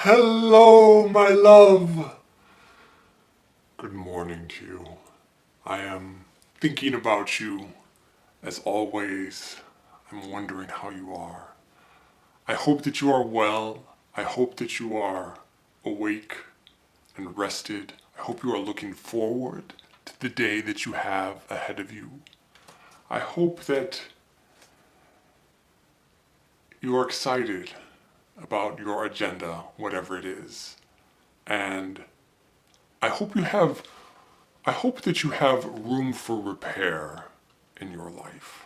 Hello, my love. Good morning to you. I am thinking about you as always. I'm wondering how you are. I hope that you are well. I hope that you are awake and rested. I hope you are looking forward to the day that you have ahead of you. I hope that you are excited about your agenda, whatever it is. And I hope you have I hope that you have room for repair in your life,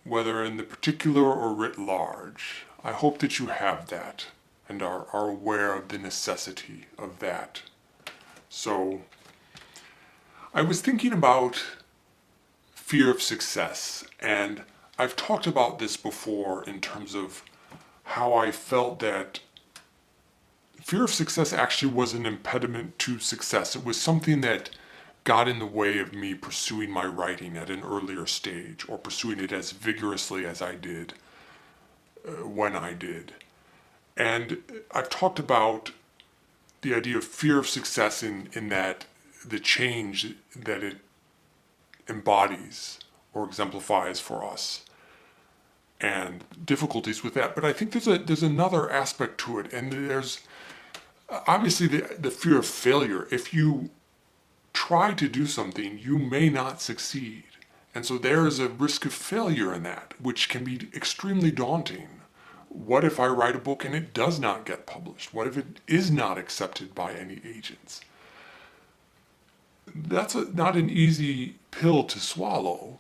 whether in the particular or writ large. I hope that you have that and are aware of the necessity of that. So, I was thinking about fear of success, and I've talked about this before in terms of how I felt that fear of success actually was an impediment to success. It was something that got in the way of me pursuing my writing at an earlier stage or pursuing it as vigorously as I did when I did. And I've talked about the idea of fear of success in that the change that it embodies or exemplifies for us and difficulties with that. But I think there's another aspect to it, and there's obviously the fear of failure. If you try to do something, you may not succeed. And so there is a risk of failure in that, which can be extremely daunting. What if I write a book and it does not get published? What if it is not accepted by any agents? That's not an easy pill to swallow.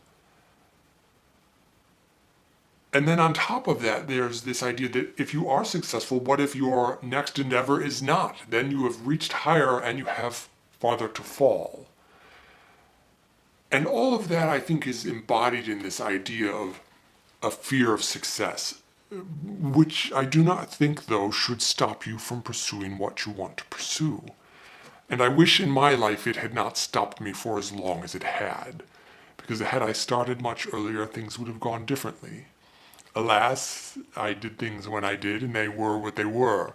And then on top of that, there's this idea that if you are successful, what if your next endeavor is not? Then you have reached higher and you have farther to fall. And all of that, I think, is embodied in this idea of a fear of success, which I do not think, though, should stop you from pursuing what you want to pursue. And I wish in my life it had not stopped me for as long as it had, because had I started much earlier, things would have gone differently. Alas, I did things when I did, and they were what they were.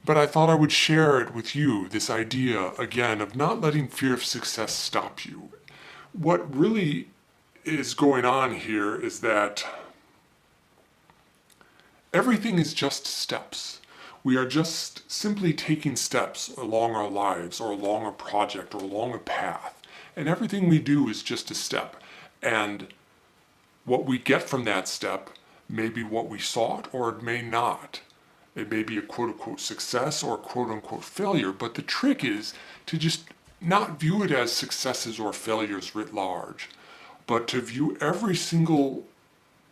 But I thought I would share it with you, this idea, again, of not letting fear of success stop you. What really is going on here is that everything is just steps. We are just simply taking steps along our lives, or along a project, or along a path. And everything we do is just a step. And what we get from that step may be what we sought, or it may not. It may be a quote-unquote success or a quote-unquote failure, but the trick is to just not view it as successes or failures writ large, but to view every single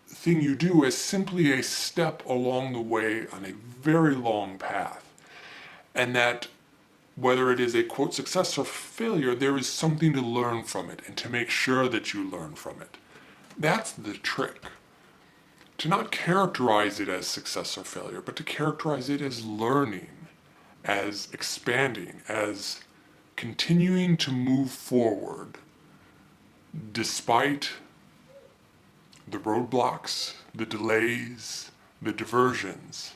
thing you do as simply a step along the way on a very long path. And that whether it is a quote success or failure, there is something to learn from it and to make sure that you learn from it. That's the trick. To not characterize it as success or failure, but to characterize it as learning, as expanding, as continuing to move forward despite the roadblocks, the delays, the diversions,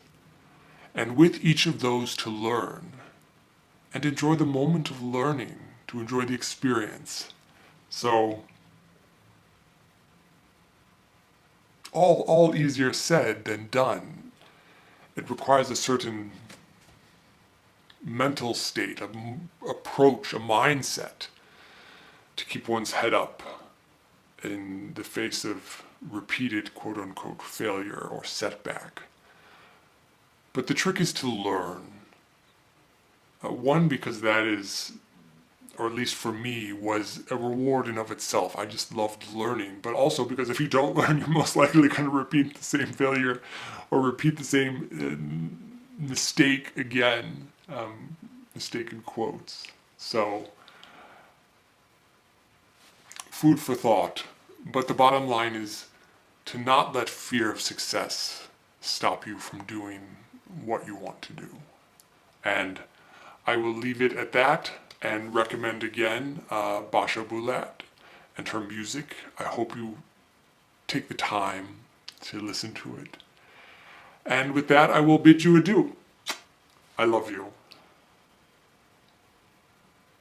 and with each of those to learn and enjoy the moment of learning, to enjoy the experience. So, all easier said than done. It requires a certain mental state, approach, a mindset to keep one's head up in the face of repeated quote-unquote failure or setback. But the trick is to learn. One, because that is, or at least for me, was a reward in of itself. I just loved learning. But also because if you don't learn, you're most likely going to repeat the same failure or repeat the same mistake again. Mistake in quotes. So, food for thought. But the bottom line is to not let fear of success stop you from doing what you want to do. And I will leave it at that and recommend again Basia Bulat and her music. I hope you take the time to listen to it. And with that, I will bid you adieu. I love you.